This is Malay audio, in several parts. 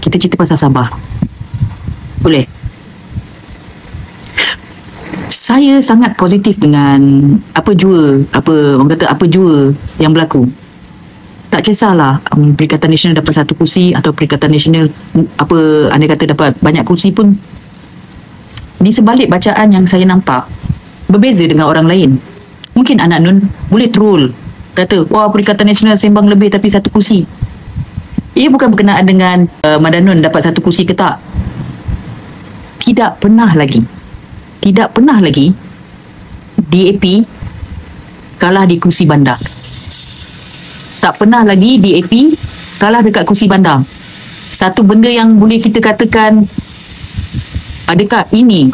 kita cerita pasal Sabah. Boleh? Saya sangat positif dengan apa jua yang berlaku. Tak kisahlah Perikatan Nasional dapat satu kursi atau Perikatan Nasional anda kata dapat banyak kursi pun, di sebalik bacaan yang saya nampak berbeza dengan orang lain. Mungkin anak Nun boleh troll, kata wah Perikatan Nasional sembang lebih tapi satu kursi. Ia bukan berkenaan dengan Madanun dapat satu kursi ke tak. Tidak pernah lagi DAP kalah di kursi bandar. Tak pernah lagi DAP kalah dekat kursi bandar. Satu benda yang boleh kita katakan, adakah ini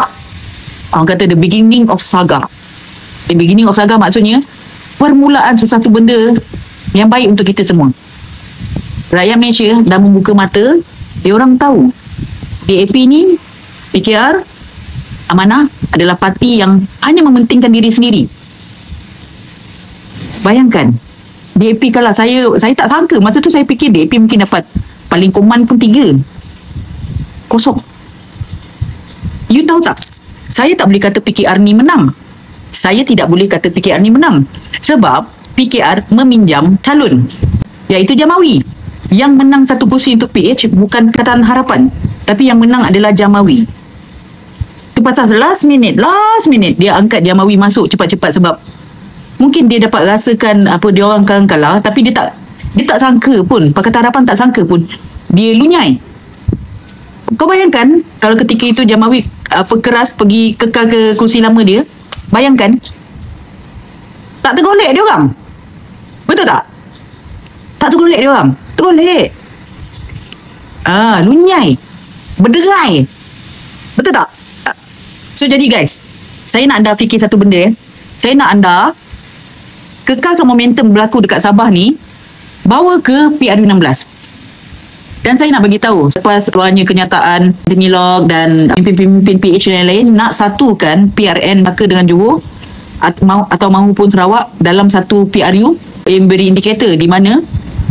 orang kata the beginning of saga? The beginning of saga maksudnya permulaan sesuatu benda yang baik untuk kita semua. Rakyat Malaysia dah membuka mata. Dia orang tahu DAP ni, PKR, Amanah adalah parti yang hanya mementingkan diri sendiri. Bayangkan DAP kalah. Saya tak sangka. Masa tu saya fikir DAP mungkin dapat paling koman pun 3-0. You tahu tak, saya tak boleh kata PKR ni menang. Saya tidak boleh kata PKR ni menang sebab PKR meminjam calon, iaitu Jamawi. Yang menang satu kursi untuk PH bukan Pakatan Harapan, tapi yang menang adalah Jamawi. Itu pasal last minute dia angkat Jamawi masuk cepat-cepat sebab mungkin dia dapat rasakan dia orang akan kalah, tapi dia tak sangka pun, Pakatan Harapan tak sangka pun dia lunyai. Kau bayangkan kalau ketika itu Jamawi keras pergi kekal ke kursi lama dia, bayangkan tak tergolek dia orang. Betul tak? Tak tergolek dia orang. Tergolek. Lunyai. Berderai. Betul tak? So jadi guys, saya nak anda fikir satu benda. Saya nak anda kekalkan momentum berlaku dekat Sabah ni, bawa ke PRU16. Dan saya nak bagi tahu, selepas keluarnya kenyataan Temilog dan pimpin-pimpin PH yang lain nak satukan PRN Melaka dengan Johor atau mahupun Sarawak dalam satu PRU, yang beri indikator di mana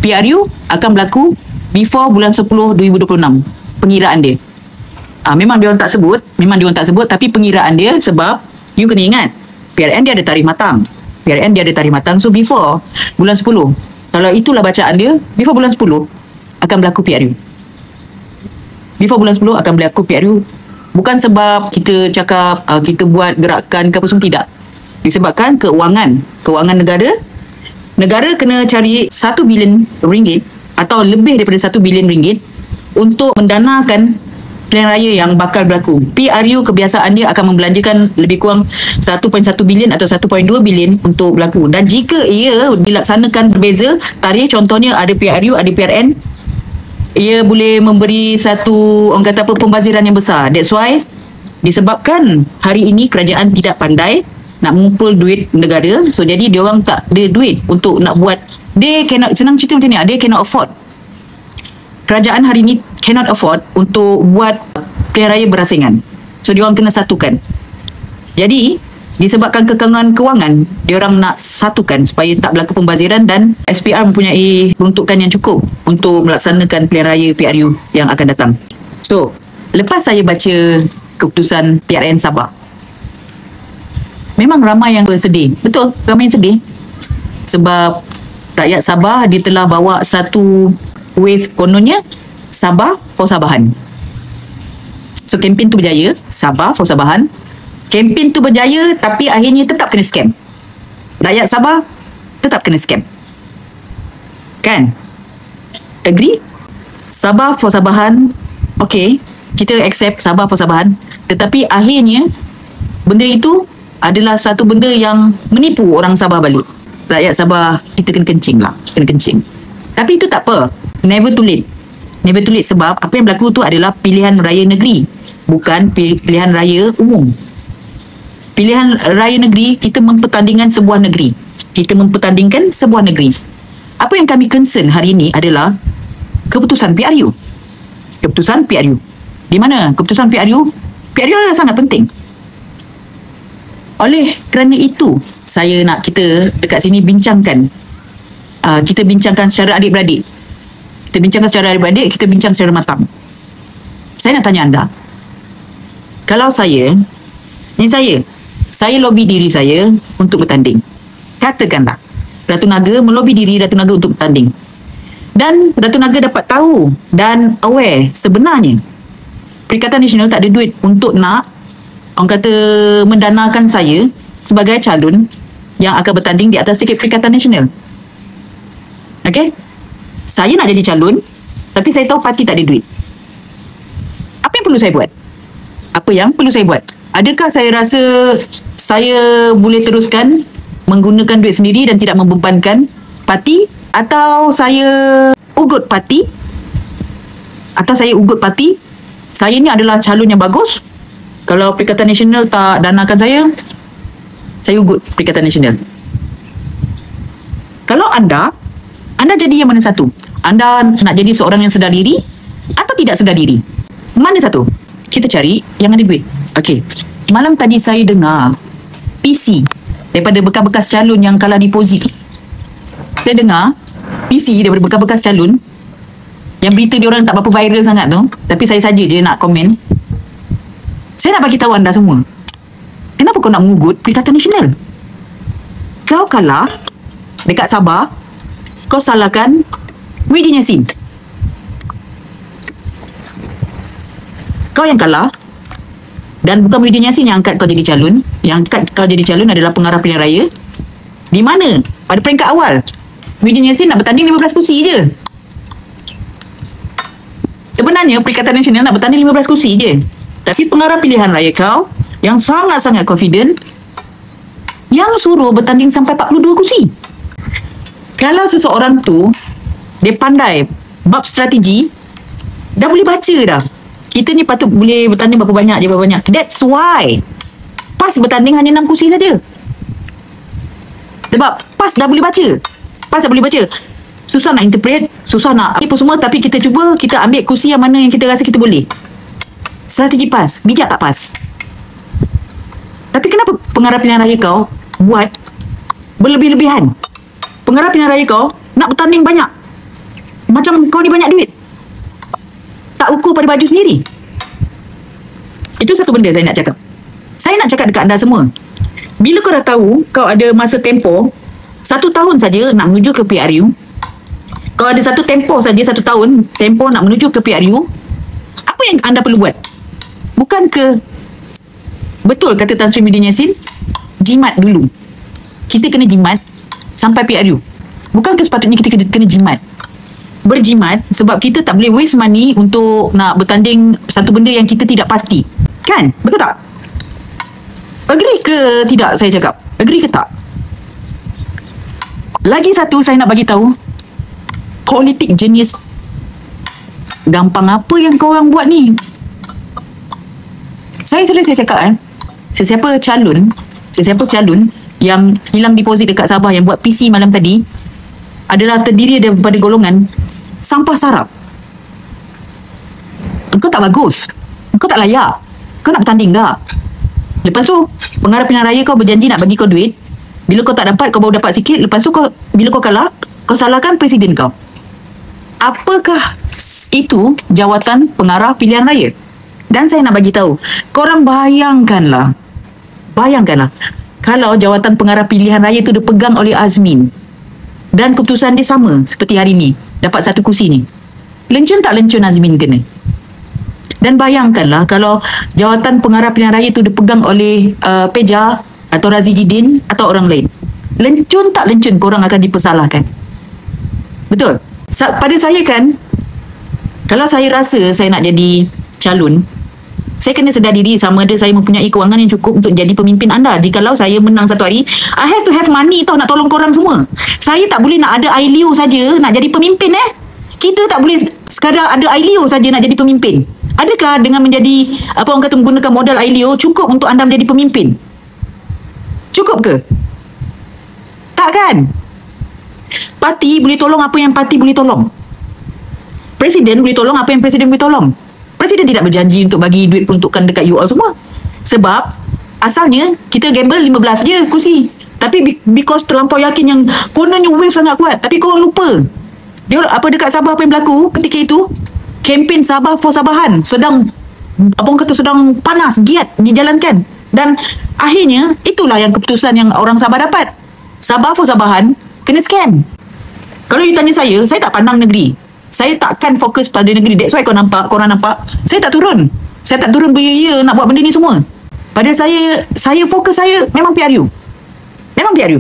PRU akan berlaku before bulan 10 2026. Pengiraan dia. Memang dia orang tak sebut, tapi pengiraan dia, sebab you kena ingat PRN dia ada tarikh matang. So before bulan 10, kalau itulah bacaan dia, before bulan 10 akan berlaku PRU. Bukan sebab kita cakap kita buat gerakan ke apa semua, tidak. Disebabkan kewangan negara kena cari 1 bilion ringgit atau lebih daripada 1 bilion ringgit untuk mendanakan pilihan raya yang bakal berlaku. PRU kebiasaan dia akan membelanjakan lebih kurang 1.1 bilion atau 1.2 bilion untuk berlaku. Dan jika ia dilaksanakan berbeza tarikh, contohnya ada PRU, ada PRN, ia boleh memberi satu pembaziran yang besar. That's why disebabkan hari ini kerajaan tidak pandai nak mengumpul duit negara, so jadi diorang tak ada duit untuk nak buat. Senang cerita macam ni, they cannot afford. Kerajaan hari ni cannot afford untuk buat pilihan raya berasingan, so diorang kena satukan. Jadi disebabkan kekangan kewangan, diorang nak satukan supaya tak berlaku pembaziran, dan SPR mempunyai peruntukan yang cukup untuk melaksanakan pilihan raya PRU yang akan datang. So lepas saya baca keputusan PRN Sabah, memang ramai yang sedih. Betul, ramai yang sedih. Sebab rakyat Sabah dia telah bawa satu wave, kononnya Sabah for Sabahan. So kempen tu berjaya, Sabah for Sabahan. Kempen tu berjaya tapi akhirnya tetap kena scam. Rakyat Sabah tetap kena scam. Kan? Agree? Sabah for Sabahan, okay, kita accept Sabah for Sabahan. Tetapi akhirnya benda itu adalah satu benda yang menipu orang Sabah balik. Rakyat Sabah kita kena kencing lah. Tapi itu tak apa. Never too late sebab apa yang berlaku tu adalah pilihan raya negeri, bukan pilihan raya umum. Pilihan raya negeri, kita mempertandingkan sebuah negeri. Apa yang kami concern hari ini adalah keputusan PRU. Di mana keputusan PRU adalah sangat penting. Oleh kerana itu, saya nak kita dekat sini bincangkan. Kita bincangkan secara adik-beradik. Kita bincang secara matang. Saya nak tanya anda, kalau saya lobby diri saya untuk bertanding. Katakanlah Ratu Naga melobi diri Ratu Naga untuk bertanding, dan Ratu Naga dapat tahu dan aware sebenarnya Perikatan Nasional tak ada duit untuk nak, orang kata, mendanakan saya sebagai calon yang akan bertanding di atas tiket Perikatan Nasional. Okey? Saya nak jadi calon, tapi saya tahu parti tak ada duit. Apa yang perlu saya buat? Adakah saya rasa saya boleh teruskan menggunakan duit sendiri dan tidak membebankan parti, atau saya ugut parti? Saya ni adalah calon yang bagus. Kalau Perikatan Nasional tak danakan saya ugut Perikatan Nasional. Kalau anda jadi yang mana satu? Anda nak jadi seorang yang sedar diri atau tidak sedar diri? Mana satu? Kita cari yang ada duit. Okey. Malam tadi saya dengar PC daripada bekas-bekas calon yang kalah deposit. Saya dengar PC daripada bekas-bekas calon yang berita dia orang tak berapa viral sangat tu, tapi saya saja je nak komen. Saya nak bagi tahu anda semua, kenapa kau nak mengugut Perikatan Nasional? Kau kalah dekat Sabah, kau salahkan Muhyiddin Yassin. Kau yang kalah, dan bukan Muhyiddin Yassin yang angkat kau jadi calon. Yang angkat kau jadi calon adalah pengarah pilihan raya. Di mana? Pada peringkat awal, Muhyiddin Yassin nak bertanding 15 kursi je. Sebenarnya Perikatan Nasional nak bertanding 15 kursi je. Tapi pengarah pilihan raya kau yang sangat-sangat confident yang suruh bertanding sampai 42 kursi. Kalau seseorang tu dia pandai bab strategi, dah boleh baca dah. Kita ni patut boleh bertanding berapa banyak je, berapa banyak. That's why PAS bertanding hanya 6 kursi saja. Sebab PAS dah boleh baca. Susah nak interpret, susah nak apa semua, tapi kita cuba, kita ambil kursi yang mana yang kita rasa kita boleh. Strategi PAS, bijak tak PAS? Tapi kenapa pengarah pilihan raya kau buat berlebih-lebihan? Pengarah pilihan raya kau nak bertanding banyak, macam kau ni banyak duit, tak ukur pada baju sendiri. Itu satu benda saya nak cakap. Saya nak cakap dekat anda semua, bila kau dah tahu kau ada masa tempoh 1 tahun saja nak menuju ke PRU, kau ada 1 tahun tempoh nak menuju ke PRU, apa yang anda perlu buat? Bukan ke, betul kata Tan Sri Muhyiddin Yassin, jimat dulu. Kita kena jimat sampai PRU. Bukan ke sepatutnya kita kena jimat, berjimat, sebab kita tak boleh waste money untuk nak bertanding satu benda yang kita tidak pasti. Kan? Betul tak? Agree ke tidak saya cakap? Agree ke tak? Lagi satu saya nak bagi tahu, politik jenis gampang apa yang korang buat ni. Saya cakap sesiapa calon yang hilang deposit dekat Sabah yang buat PC malam tadi adalah terdiri daripada golongan sampah sarap. Engkau tak bagus, engkau tak layak, kau nak bertanding tak? Lepas tu pengarah pilihan raya kau berjanji nak bagi kau duit. Bila kau tak dapat, kau baru dapat sikit. Lepas tu bila kau kalah, kau salahkan presiden kau. Apakah itu jawatan pengarah pilihan raya? Dan saya nak bagi tahu, korang bayangkanlah kalau jawatan pengarah pilihan raya itu dipegang oleh Azmin dan keputusan dia sama seperti hari ni, dapat 1 kursi ni. Lencun tak lencun Azmin kena? Dan bayangkanlah kalau jawatan pengarah pilihan raya itu dipegang oleh Peja atau Razi Jidin atau orang lain. Lencun tak lencun korang akan dipersalahkan. Betul? Pada saya kan, kalau saya rasa saya nak jadi calon, saya kena sedar diri sama ada saya mempunyai kewangan yang cukup untuk jadi pemimpin anda. Jikalau saya menang satu hari, I have to have money tau nak tolong korang semua. Saya tak boleh nak ada ILIO saja nak jadi pemimpin. Kita tak boleh sekadar ada ILIO saja nak jadi pemimpin. Adakah dengan menjadi orang kata menggunakan modal ILIO cukup untuk anda menjadi pemimpin? Cukup ke? Tak kan? Parti boleh tolong apa yang parti boleh tolong. Presiden boleh tolong apa yang presiden boleh tolong. Presiden tidak berjanji untuk bagi duit peruntukan dekat you all semua. Sebab asalnya kita gamble 15 je kursi. Tapi because terlampau yakin yang kononnya wave sangat kuat, tapi korang lupa dia apa dekat Sabah apa yang berlaku ketika itu. kempen Sabah for Sabahan sedang, abang kata, sedang panas, giat dijalankan. Dan akhirnya itulah yang keputusan yang orang Sabah dapat. Sabah for Sabahan kena scam. Kalau you tanya saya tak pandang negeri. Saya takkan fokus pada negeri. That's why korang nampak saya tak turun. Saya tak turun beria nak buat benda ni semua. Pada saya fokus saya memang PRU. Memang PRU.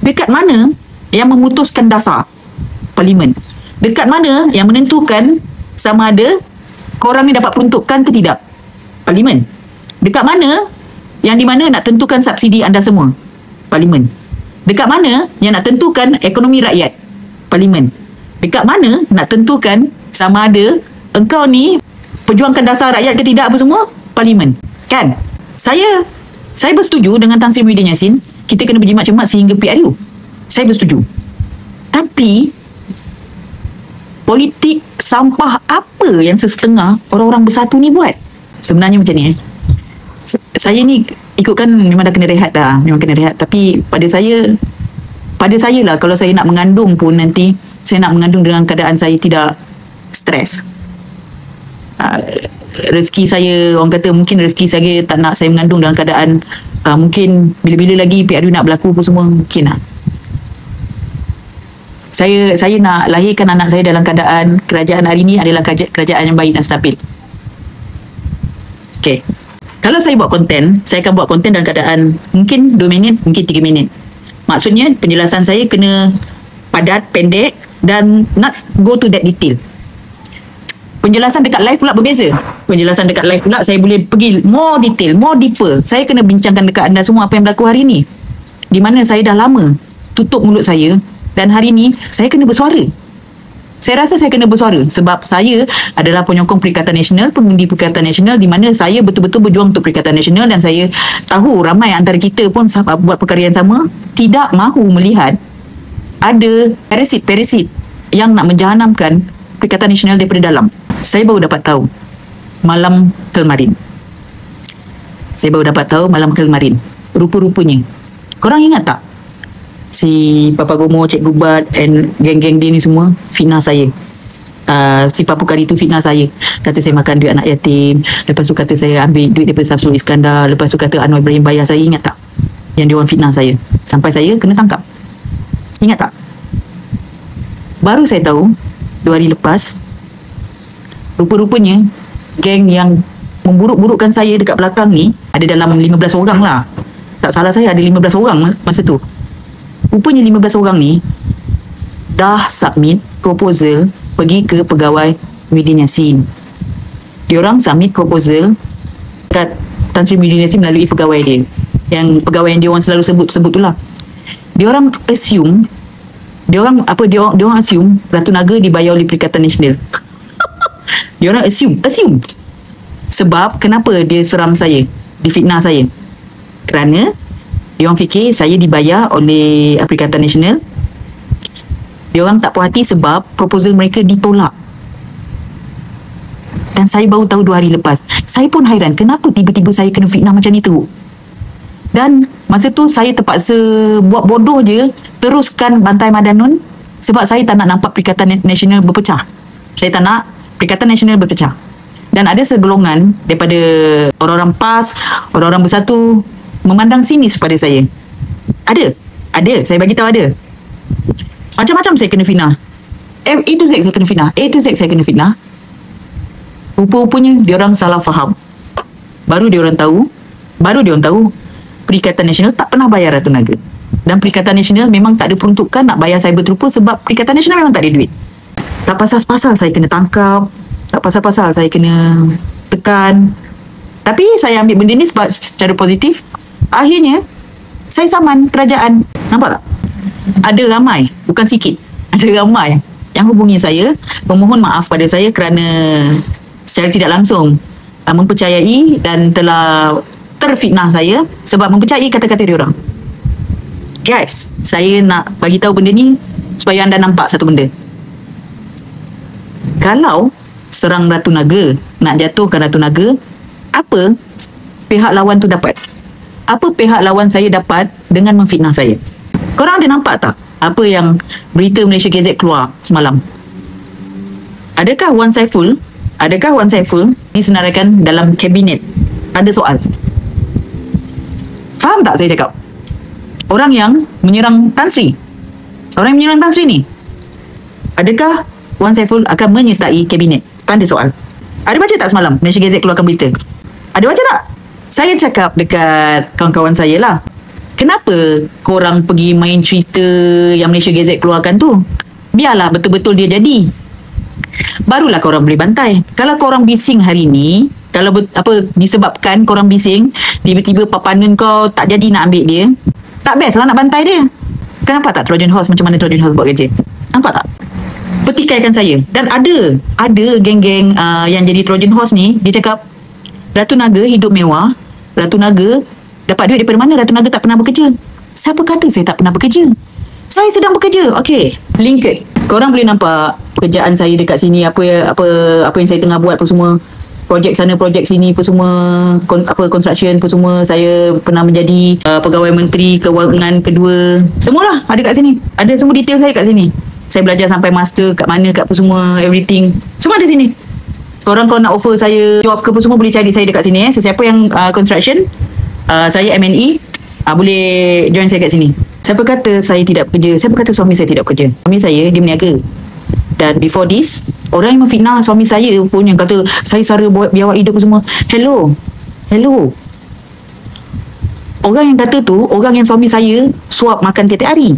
Dekat mana yang memutuskan dasar parlimen? Dekat mana yang menentukan sama ada korang ni dapat peruntukan ke tidak? Parlimen. Dekat mana yang di mana nak tentukan subsidi anda semua? Parlimen. Dekat mana yang nak tentukan ekonomi rakyat? Parlimen. Dekat mana nak tentukan sama ada engkau ni perjuangkan dasar rakyat ke tidak apa semua? Parlimen. Kan? Saya bersetuju dengan Tan Sri Muhyiddin Yassin, kita kena berjimat cermat sehingga PRU. Saya bersetuju. Tapi politik sampah apa yang sesetengah orang-orang bersatu ni buat? Sebenarnya macam ni. Saya ni ikutkan memang dah kena rehat dah. Memang kena rehat. Tapi pada saya lah, kalau saya nak mengandung pun nanti, saya nak mengandung dengan keadaan saya tidak stres. Rezeki saya, orang kata mungkin rezeki saya tak nak saya mengandung dalam keadaan mungkin bila-bila lagi PRU nak berlaku pun semua, mungkin lah. Saya nak lahirkan anak saya dalam keadaan kerajaan hari ini adalah kerajaan yang baik dan stabil. Okay. Kalau saya buat konten, saya akan buat konten dalam keadaan mungkin 2 minit, mungkin 3 minit. Maksudnya penjelasan saya kena padat, pendek dan not go to that detail. Penjelasan dekat live pula berbeza. Penjelasan dekat live pula saya boleh pergi more detail, more deeper. Saya kena bincangkan dekat anda semua apa yang berlaku hari ini. Di mana saya dah lama tutup mulut saya dan hari ini saya kena bersuara. Saya rasa saya kena bersuara sebab saya adalah penyokong Perikatan Nasional, pengundi Perikatan Nasional, di mana saya betul-betul berjuang untuk Perikatan Nasional dan saya tahu ramai antara kita pun buat perkara yang sama, tidak mahu melihat ada parasit yang nak menjahanamkan Perikatan Nasional daripada dalam. Saya baru dapat tahu malam kemarin. Rupa-rupanya. Korang ingat tak? Si Papa Gomo, Cik Gubat and geng-geng dia ni semua fitnah saya. Si Papu Kari tu fitnah saya. Kata saya makan duit anak yatim. Lepas tu kata saya ambil duit daripada Samsul Iskandar. Lepas tu kata Anwar Ibrahim bayar saya. Ingat tak? Yang dia orang fitnah saya. Sampai saya kena tangkap. Ingat tak? Baru saya tahu 2 hari lepas, rupa-rupanya geng yang memburuk-burukkan saya dekat belakang ni ada dalam 15 orang lah. Tak salah saya ada 15 orang masa tu. Rupanya 15 orang ni dah submit proposal pergi ke pegawai Muhyiddin Yassin. Diorang submit proposal kat Tan Sri Muhyiddin Yassin melalui pegawai dia. Yang pegawai yang diorang selalu sebut tu lah. Diorang assume Ratu Naga dibayar oleh Perikatan Nasional. Diorang assume. Sebab kenapa dia seram saya, difitnah saya? Kerana diorang fikir saya dibayar oleh Perikatan Nasional. Diorang tak puas hati sebab proposal mereka ditolak. Dan saya baru tahu 2 hari lepas. Saya pun hairan, kenapa tiba-tiba saya kena fitnah macam itu? Dan masa tu saya terpaksa buat bodoh je, teruskan bantai Madanun sebab saya tak nak nampak Perikatan Nasional berpecah. Saya tak nak Perikatan Nasional berpecah. Dan ada segolongan daripada orang-orang PAS, orang-orang Bersatu memandang sinis pada saya. Ada, saya bagi tahu ada. Macam-macam saya kena fitnah. A to Z saya kena fitnah. Rupa-rupanya diorang salah faham. Baru diorang tahu Perikatan Nasional tak pernah bayar Ratu Naga. Dan Perikatan Nasional memang tak ada peruntukan nak bayar saya berterupa sebab Perikatan Nasional memang tak ada duit. Tak pasal-pasal saya kena tangkap, tak pasal-pasal saya kena tekan. Tapi saya ambil benda ni sebab secara positif. Akhirnya saya saman kerajaan. Nampak tak? Ada ramai, bukan sikit, ada ramai yang hubungi saya memohon maaf pada saya kerana secara tidak langsung mempercayai dan telah terfitnah saya sebab mempercayai kata-kata diorang. Guys, saya nak bagi tahu benda ni supaya anda nampak satu benda. Kalau serang Ratu Naga, nak jatuhkan Ratu Naga, apa pihak lawan tu dapat? Apa pihak lawan saya dapat dengan memfitnah saya? Korang ada nampak tak apa yang berita Malaysia Gazette keluar semalam? Adakah Wan Saiful disenaraikan dalam kabinet? Ada soal. Faham tak saya cakap? Orang yang menyerang Tan Sri ni, adakah Wan Saiful akan menyertai kabinet? Tanda soal. Ada baca tak semalam Malaysia Gazette keluarkan berita? Ada baca tak? Saya cakap dekat kawan-kawan saya lah, kenapa korang pergi main cerita yang Malaysia Gazette keluarkan tu? Biarlah betul-betul dia jadi, barulah korang boleh bantai. Kalau korang bising hari ni, kalau disebabkan korang bising, tiba-tiba papanun kau tak jadi nak ambil dia, tak best lah nak bantai dia. Kenapa tak Trojan Horse macam mana Trojan Horse buat kerja? Nampak tak? Pertikaikan saya. Dan ada geng-geng yang jadi Trojan Horse ni, dia cakap Ratu Naga hidup mewah, Ratu Naga dapat duit daripada mana? Ratu Naga tak pernah bekerja. Siapa kata saya tak pernah bekerja? Saya sedang bekerja. Okey, linked. Korang boleh nampak pekerjaan saya dekat sini, apa yang saya tengah buat apa semua. Projek sana, projek sini apa semua, construction apa semua. Saya pernah menjadi pegawai menteri kewangan kedua. Semualah ada kat sini. Ada semua detail saya kat sini. Saya belajar sampai master kat mana, kat apa semua, everything. Semua ada sini. Korang kalau nak offer saya job ke apa semua, boleh cari saya dekat sini. Sesiapa yang construction, saya MNE, boleh join saya kat sini. Siapa kata saya tidak bekerja? Siapa kata suami saya tidak bekerja? Suami saya, dia berniaga. Dan before this, orang yang memfitnah suami saya pun, yang kata saya sara biawak hidup semua. Hello. Orang yang kata tu, orang yang suami saya suap makan tiap-tiap hari,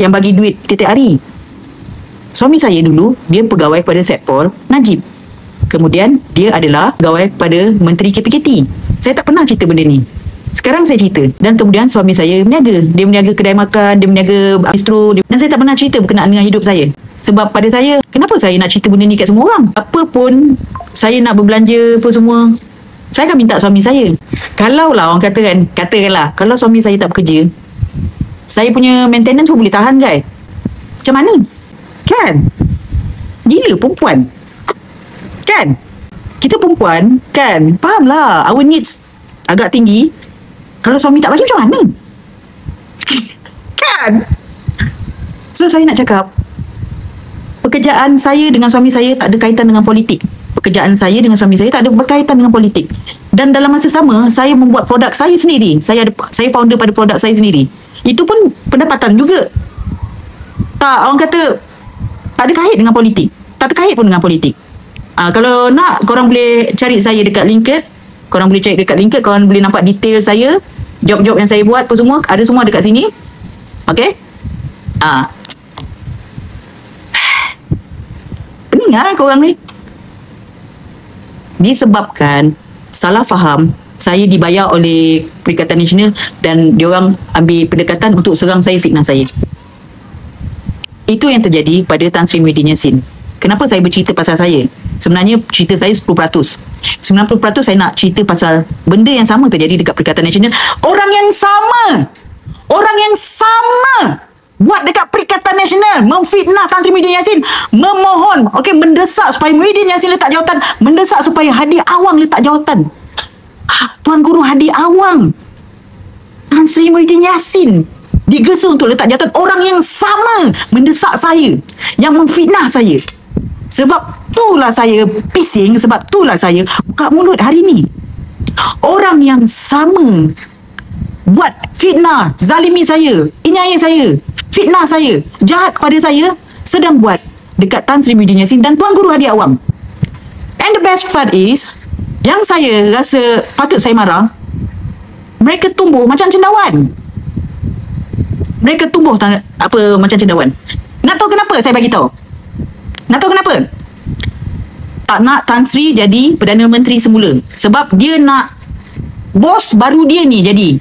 yang bagi duit tiap-tiap hari. Suami saya dulu, dia pegawai pada Setpol Najib. Kemudian, dia adalah pegawai pada Menteri KPKT. Saya tak pernah cerita benda ni. Sekarang saya cerita. Dan kemudian suami saya berniaga. Dia berniaga kedai makan, dia berniaga bistro. Dan saya tak pernah cerita berkenaan dengan hidup saya. Sebab pada saya, kenapa saya nak cerita benda ni kat semua orang? Apa pun saya nak berbelanja apa semua, saya akan minta suami saya. Kalau lah orang katakanlah, kalau suami saya tak bekerja, saya punya maintenance pun boleh tahan, guys. Macam mana? Kan? Gila perempuan. Kan? Kita perempuan, kan? Faham lah, our needs agak tinggi. Kalau suami tak bagi, macam mana? Kan? So saya nak cakap, pekerjaan saya dengan suami saya tak ada kaitan dengan politik. Pekerjaan saya dengan suami saya tak ada berkaitan dengan politik. Dan dalam masa sama, saya membuat produk saya sendiri. Saya founder pada produk saya sendiri. Itu pun pendapatan juga. Tak, orang kata tak ada kait dengan politik. Tak terkait pun dengan politik. Kalau nak, korang boleh cari saya dekat LinkedIn. Korang boleh cari dekat LinkedIn. Korang boleh nampak detail saya, job-job yang saya buat apa semua. Ada semua dekat sini. Okay? Peningat korang ni. Disebabkan salah faham, saya dibayar oleh Perikatan Nasional dan diorang ambil pendekatan untuk serang saya, fitnah saya. Itu yang terjadi pada Tan Sri Muhyiddin Yassin. Kenapa saya bercerita pasal saya? Sebenarnya cerita saya 10%. 90% saya nak cerita pasal benda yang sama terjadi dekat Perikatan Nasional. Orang yang sama buat dekat Perikatan Nasional, memfitnah Tan Sri Muhyiddin Yassin, memohon, mendesak supaya Muhyiddin Yassin letak jawatan, mendesak supaya Hadi Awang letak jawatan. Tuan Guru Hadi Awang, Tan Sri Muhyiddin Yassin digesa untuk letak jawatan. Orang yang sama mendesak saya, yang memfitnah saya. Sebab itulah saya pising, sebab itulah saya buka mulut hari ni. Orang yang sama buat fitnah, zalimi saya, inyai saya, fitnah saya, jahat kepada saya, sedang buat dekat Tan Sri Muhyiddin Yassin dan Tuan Guru Hadi Awang. And the best part is, yang saya rasa patut saya marah, mereka tumbuh macam cendawan. Mereka tumbuh macam cendawan. Nak tahu kenapa saya bagi tahu? Nak tahu kenapa? Tak nak Tan Sri jadi Perdana Menteri semula. Sebab dia nak bos baru dia ni jadi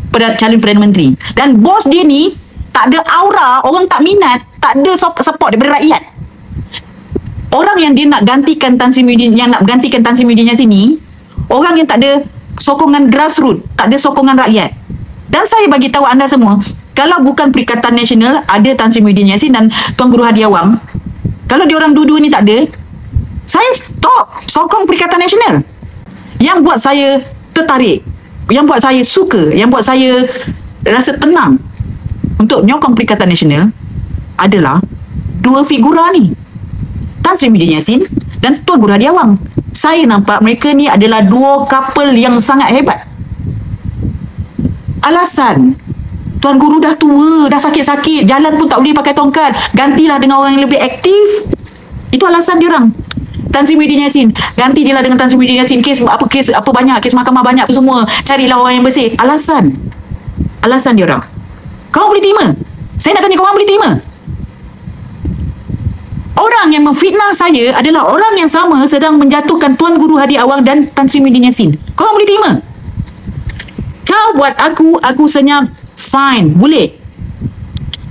calon Perdana Menteri. Dan bos dia ni tak ada aura, orang tak minat, tak ada support daripada rakyat. Orang yang dia nak gantikan Tan Sri Muhyiddin, yang nak gantikan Tan Sri Muhyiddin Yassin ni, orang yang tak ada sokongan grassroots, tak ada sokongan rakyat. Dan saya bagi tahu anda semua, kalau bukan Perikatan Nasional, ada Tan Sri Muhyiddin Yassin dan Tuan Guru Hadi Awang, kalau diorang dua-dua ni tak ada, saya stop sokong Perikatan Nasional. Yang buat saya tertarik, yang buat saya suka, yang buat saya rasa tenang untuk nyokong Perikatan Nasional adalah dua figura ni. Tan Sri Muhyiddin Yassin dan Tuan Guru Hadi Awang. Saya nampak mereka ni adalah dua couple yang sangat hebat. Alasan Tuan Guru dah tua, dah sakit-sakit, jalan pun tak boleh pakai tongkat, gantilah dengan orang yang lebih aktif. Itu alasan dia orang. Tan Sri Muhyiddin Yassin, ganti dia lah dengan Tan Sri Muhyiddin Yassin. Kes apa banyak, kes mahkamah banyak tu semua, carilah orang yang bersih. Alasan dia orang. Kau boleh terima? Saya nak tanya, kau orang boleh terima? Orang yang memfitnah saya adalah orang yang sama sedang menjatuhkan Tuan Guru Hadi Awang dan Tan Sri Muhyiddin Yassin. Kau boleh terima? Kau buat aku senyap, fine, boleh.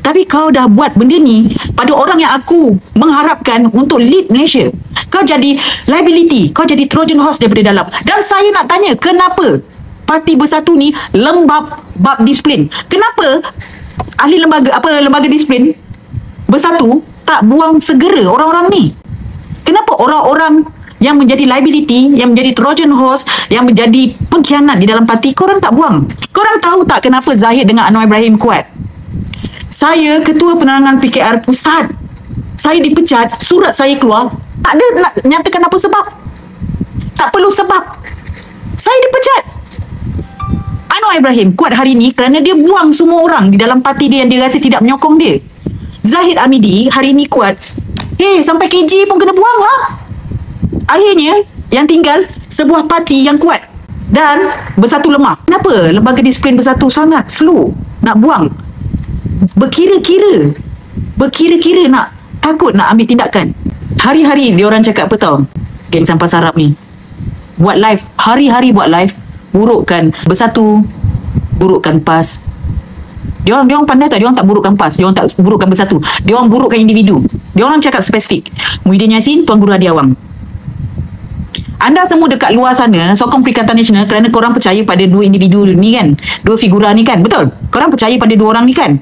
Tapi kau dah buat benda ni pada orang yang aku mengharapkan untuk lead Malaysia. Kau jadi liability, kau jadi Trojan horse daripada dalam. Dan saya nak tanya, kenapa Parti Bersatu ni lembab bab disiplin? Kenapa ahli lembaga disiplin Bersatu tak buang segera orang-orang ni? Kenapa orang-orang yang menjadi liability, yang menjadi Trojan horse, yang menjadi pengkhianat di dalam parti, korang tak buang? Korang tahu tak kenapa Zahid dengan Anwar Ibrahim kuat? Saya Ketua Penerangan PKR Pusat, saya dipecat, surat saya keluar, tak ada nak nyatakan apa sebab. Tak perlu sebab. Saya dipecat. Anwar Ibrahim kuat hari ni kerana dia buang semua orang di dalam parti dia yang dia rasa tidak menyokong dia. Zahid Hamidi hari ni kuat. Sampai KJ pun kena buang lah. Akhirnya yang tinggal sebuah parti yang kuat dan Bersatu lemah. Kenapa lembaga disiplin Bersatu sangat slow nak buang? Berkira-kira nak takut nak ambil tindakan. Hari-hari diorang cakap apa tau, geng Sampah Sarap ni buat live, hari-hari buat live, burukkan Bersatu, burukkan PAS. Diorang pandai tak? Diorang tak burukkan PAS, diorang tak burukkan Bersatu, diorang burukkan individu. Diorang cakap spesifik Muhyiddin Yassin, Tuan Guru Hadi Awang. Anda semua dekat luar sana sokong Perikatan Nasional kerana korang percaya pada dua individu ni kan, dua figura ni kan, betul? Korang percaya pada dua orang ni kan,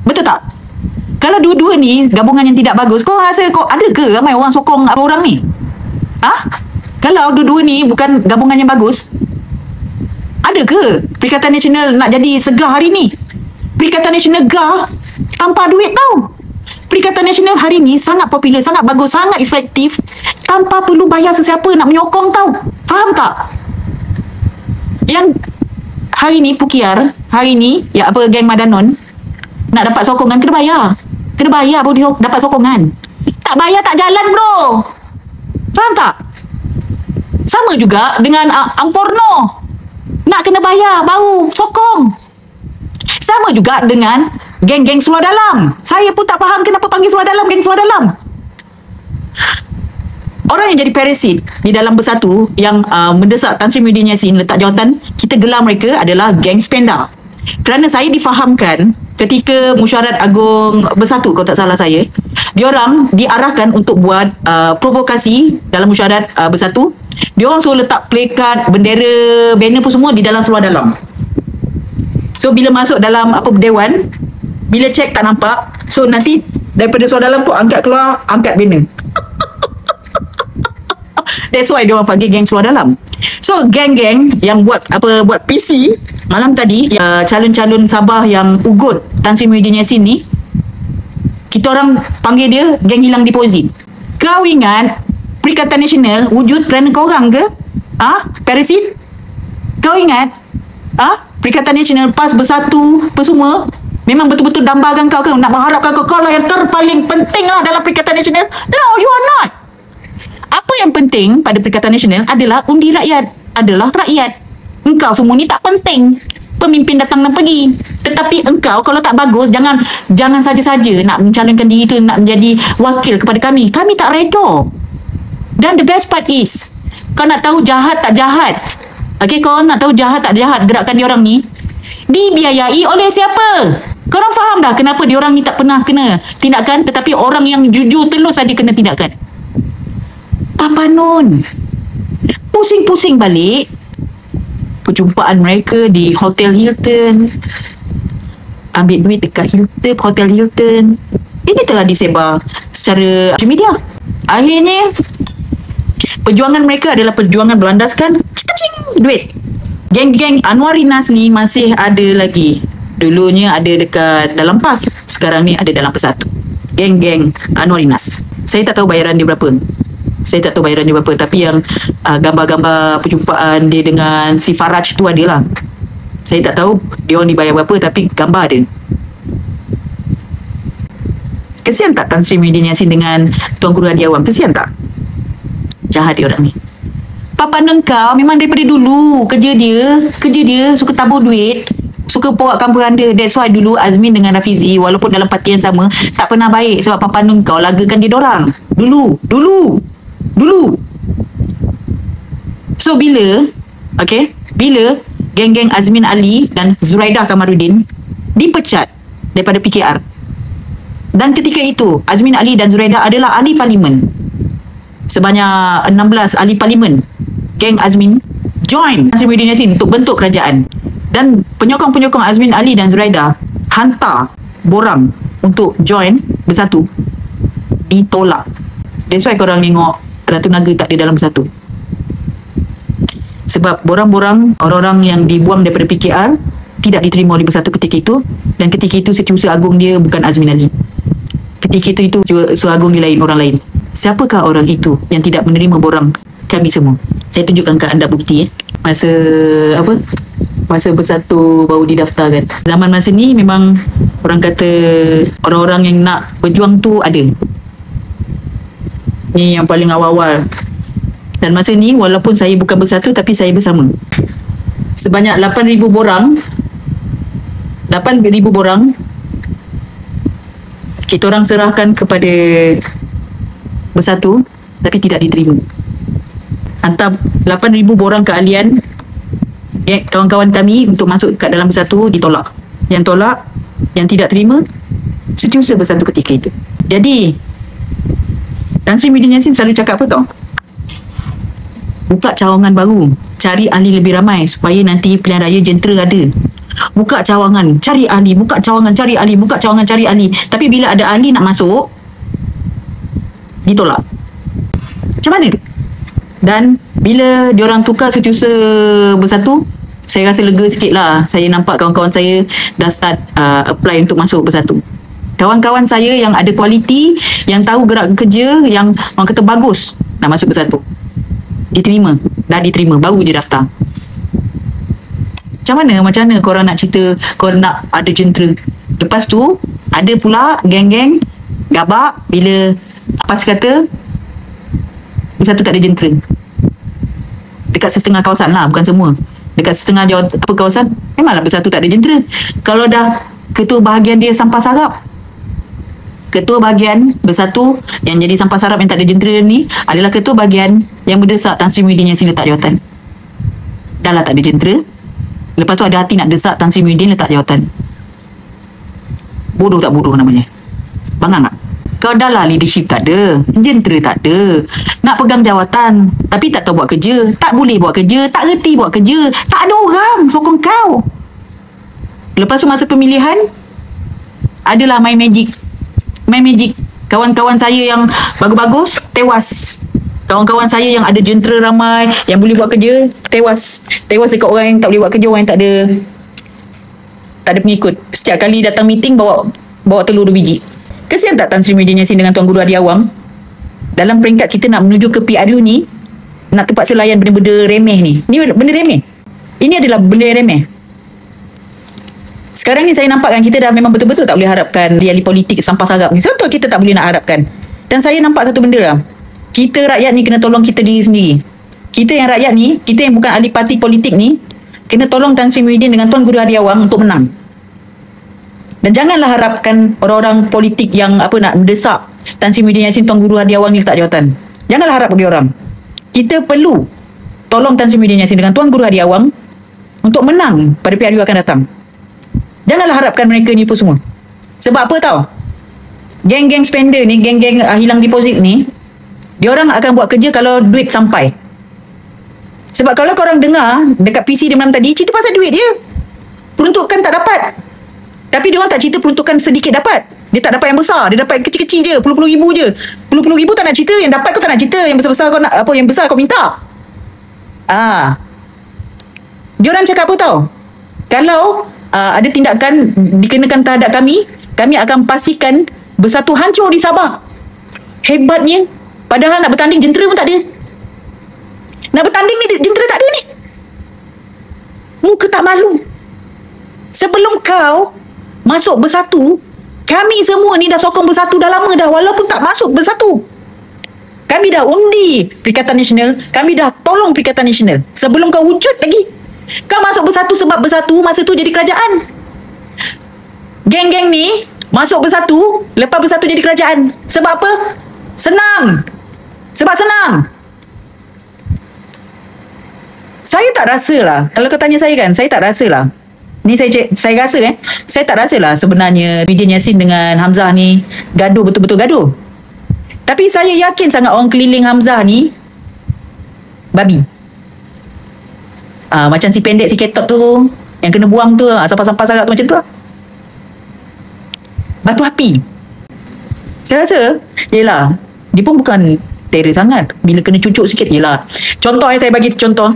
betul tak? Kalau dua-dua ni gabungan yang tidak bagus, kau rasa kau ada ke ramai orang sokong orang ni? Kalau dua-dua ni bukan gabungan yang bagus, ada ke Perikatan Nasional nak jadi segar hari ni? Perikatan Nasional gar tanpa duit tau. Perikatan Nasional hari ni sangat popular, sangat bagus, sangat efektif, tanpa perlu bayar sesiapa nak menyokong tau. Faham tak? Yang hari ni Pukiar, hari ni geng Madanon nak dapat sokongan kena bayar. Kena bayar baru dapat sokongan. Tak bayar tak jalan bro. Faham tak? Sama juga dengan Amporno. Nak kena bayar baru sokong. Sama juga dengan geng-geng Seluar Dalam. Saya pun tak faham kenapa panggil Seluar Dalam geng Seluar Dalam. Orang yang jadi parasit di dalam Bersatu yang mendesak Tan Sri Muhyiddin Yassin letak jawatan, kita gelar mereka adalah geng Spenda. Kerana saya difahamkan ketika Mesyuarat Agung Bersatu, kalau tak salah saya, diorang diarahkan untuk buat provokasi dalam Mesyuarat Bersatu. Diorang suruh letak plakat, bendera, banner pun semua di dalam Seluar Dalam. So bila masuk dalam dewan, bila cek tak nampak, so nanti daripada Seluar Dalam tu angkat keluar, angkat banner. That's why dia orang panggil geng Seluar Dalam. So geng-geng yang buat PC malam tadi, calon-calon Sabah yang ugut Tan Sri Muhyiddin Yassin ni, kita orang panggil dia geng hilang deposit. Kau ingat Perikatan Nasional wujud kerana korang ke? Parasit? Kau ingat Perikatan Nasional, PAS, Bersatu apa semua memang betul-betul dambakan kau ke? Nak mengharapkan kau lah yang terpaling penting lah dalam Perikatan Nasional? No, you are not. Apa yang penting pada Perikatan Nasional adalah undi rakyat, adalah rakyat. Engkau semua ni tak penting. Pemimpin datang dan pergi. Tetapi engkau kalau tak bagus, jangan saja-saja nak mencalonkan diri tu nak menjadi wakil kepada kami. Kami tak redha. Dan the best part is, kau nak tahu jahat tak jahat? Kau nak tahu jahat tak jahat gerakan diorang ni? Dibiayai oleh siapa? Korang faham dah kenapa diorang ni tak pernah kena tindakan, tetapi orang yang jujur telus saja kena tindakan? Papa Non. Pusing-pusing balik perjumpaan mereka di Hotel Hilton, ambil duit dekat Hilton, Hotel Hilton. Ini telah disebar secara social media. Akhirnya perjuangan mereka adalah perjuangan berlandaskan duit. Geng-geng Anwarinas ni masih ada lagi. Dulunya ada dekat dalam PAS, sekarang ni ada dalam Bersatu. Geng-geng Anwarinas. Saya tak tahu bayaran dia berapa. Tapi yang gambar-gambar perjumpaan dia dengan si Faraj tu adalah. Saya tak tahu dia orang dibayar berapa, tapi gambar ada. Kesian tak Tan Sri Muhyiddin Yassin dengan Tuan Guru Hadi Awang? Kesian tak? Jahat dia orang ni. Papa Nengkau memang daripada dulu kerja dia suka tabur duit, suka porakkan beranda. That's why dulu Azmin dengan Rafizi walaupun dalam parti yang sama tak pernah baik, sebab Papa Nengkau lagakan dia dorang. Dulu. So bila geng-geng Azmin Ali dan Zuraidah Kamaruddin dipecat daripada PKR, dan ketika itu Azmin Ali dan Zuraidah adalah ahli parlimen, sebanyak 16 ahli parlimen, geng Azmin join Tan Sri Muhyiddin Yassin untuk bentuk kerajaan, dan penyokong-penyokong Azmin Ali dan Zuraidah hantar borang untuk join bersatu, ditolak. That's why korang tengok Ratu Naga tak ada dalam bersatu, sebab borang-borang orang-orang yang dibuang daripada PKR tidak diterima oleh bersatu ketika itu. Dan ketika itu Setiausaha Agung dia bukan Azmin Ali, ketika itu Setiausaha Agung dia lain, orang lain. Siapakah orang itu yang tidak menerima borang kami semua? Saya tunjukkan ke anda bukti masa bersatu baru didaftarkan. Zaman masa ni memang orang kata orang-orang yang nak berjuang tu ada. Ni yang paling awal-awal. Dan masa ni walaupun saya bukan bersatu, tapi saya bersama. Sebanyak 8,000 borang kita orang serahkan kepada bersatu, tapi tidak diterima. Hantar 8,000 borang keahlian kawan-kawan kami untuk masuk kat dalam bersatu, ditolak. Yang tolak, yang tidak terima, Setiausaha Bersatu ketika itu. Jadi Tan Sri Muhyiddin Yassin selalu cakap apa tau? Buka cawangan baru, cari ahli lebih ramai supaya nanti pilihan raya jentera ada. Buka cawangan, cari ahli, buka cawangan, cari ahli, buka cawangan, cari ahli. Tapi bila ada ahli nak masuk, ditolak. Macam mana tu? Dan bila diorang tukar Setiausaha Bersatu, saya rasa lega sikit lah. Saya nampak kawan-kawan saya dah start apply untuk masuk bersatu. Kawan-kawan saya yang ada kualiti, yang tahu gerak kerja, yang orang kata bagus, nak masuk bersatu, diterima. Dah diterima, baru je daftar. Macam mana korang nak cerita korang nak ada jentera? Lepas tu ada pula geng-geng gabak bila apa kata bersatu tak ada jentera. Dekat setengah kawasan lah, bukan semua. Dekat setengah kawasan memanglah bersatu tak ada jentera. Kalau dah ketua bahagian dia sampah sarap, ketua bahagian bersatu yang jadi sampah sarap yang tak ada jentera ni adalah ketua bahagian yang berdesak Tan Sri Muhyiddin Yassin letak jawatan. Dah lah tak ada jentera, lepas tu ada hati nak desak Tan Sri Muhyiddin letak jawatan. Bodoh tak bodoh namanya? Bangang tak? Kau dah lah leadership tak ada, jentera tak ada, nak pegang jawatan tapi tak tahu buat kerja, tak boleh buat kerja, tak reti buat kerja, tak ada orang sokong kau. Lepas tu masa pemilihan adalah main magic. Kawan-kawan saya yang bagus-bagus tewas. Kawan-kawan saya yang ada jentera ramai, yang boleh buat kerja, tewas dekat orang yang tak boleh buat kerja, orang yang tak ada pengikut. Setiap kali datang meeting bawa telur 2 biji. Kesian tak Tan Sri Muhyiddin Yassin dengan Tuan Guru Hadi Awang? Dalam peringkat kita nak menuju ke PRU ni, nak terpaksa layan benda-benda remeh ni. Ni benda remeh. Ini adalah benda yang remeh. Sekarang ni saya nampakkan kita dah memang betul-betul tak boleh harapkan realiti politik sampah sarap ni. Betul kita tak boleh nak harapkan. Dan saya nampak satu benda lah. Kita rakyat ni kena tolong kita diri sendiri. Kita yang rakyat ni, kita yang bukan ahli parti politik ni, kena tolong Tan Sri Muhyiddin dengan Tuan Guru Hadi Awang untuk menang. Dan janganlah harapkan orang-orang politik yang nak mendesak Tan Sri Muhyiddin Yassin, Tuan Guru Hadi Awang ni letak jawatan. Janganlah harap bagi orang. Kita perlu tolong Tan Sri Muhyiddin Yassin dengan Tuan Guru Hadi Awang untuk menang pada PRU akan datang. Janganlah harapkan mereka ni pun semua. Sebab apa tau? Geng-geng spender ni, geng-geng hilang deposit ni, diorang akan buat kerja kalau duit sampai. Sebab kalau korang dengar dekat PC dia malam tadi, cerita pasal duit dia. Peruntukan tak dapat. Tapi diorang tak cerita peruntukan sedikit dapat. Dia tak dapat yang besar, dia dapat kecil-kecil je, puluh-puluh ribu je. Puluh-puluh ribu tak nak cerita, yang dapat kau tak nak cerita, yang besar-besar kau nak apa, yang besar kau minta. Diorang cakap apa tau? Kalau ada tindakan dikenakan terhadap kami akan pastikan bersatu hancur di Sabah. Hebatnya. Padahal nak bertanding jentera pun tak ada. Nak bertanding ni jentera tak ada ni. Muka tak malu. Sebelum kau masuk bersatu, kami semua ni dah sokong bersatu dah lama dah, walaupun tak masuk bersatu. Kami dah undi Perikatan Nasional, kami dah tolong Perikatan Nasional sebelum kau wujud lagi. Kau masuk bersatu sebab bersatu masa tu jadi kerajaan. Geng-geng ni masuk bersatu, lepas bersatu jadi kerajaan. Sebab apa? Senang. Sebab senang. Saya tak rasa lah, kalau kau tanya saya kan, saya tak rasa lah. Ni saya rasa saya tak rasa lah sebenarnya Muhyiddin Yassin dengan Hamzah ni gaduh, betul-betul gaduh. Tapi saya yakin sangat orang keliling Hamzah ni babi. Macam si pendek, si ketot tu yang kena buang tu, sampah-sampah sangat tu macam tu lah. Batu api. Saya rasa, yelah, dia pun bukan terror sangat. Bila kena cucuk sikit, yelah. Contoh saya bagi contoh.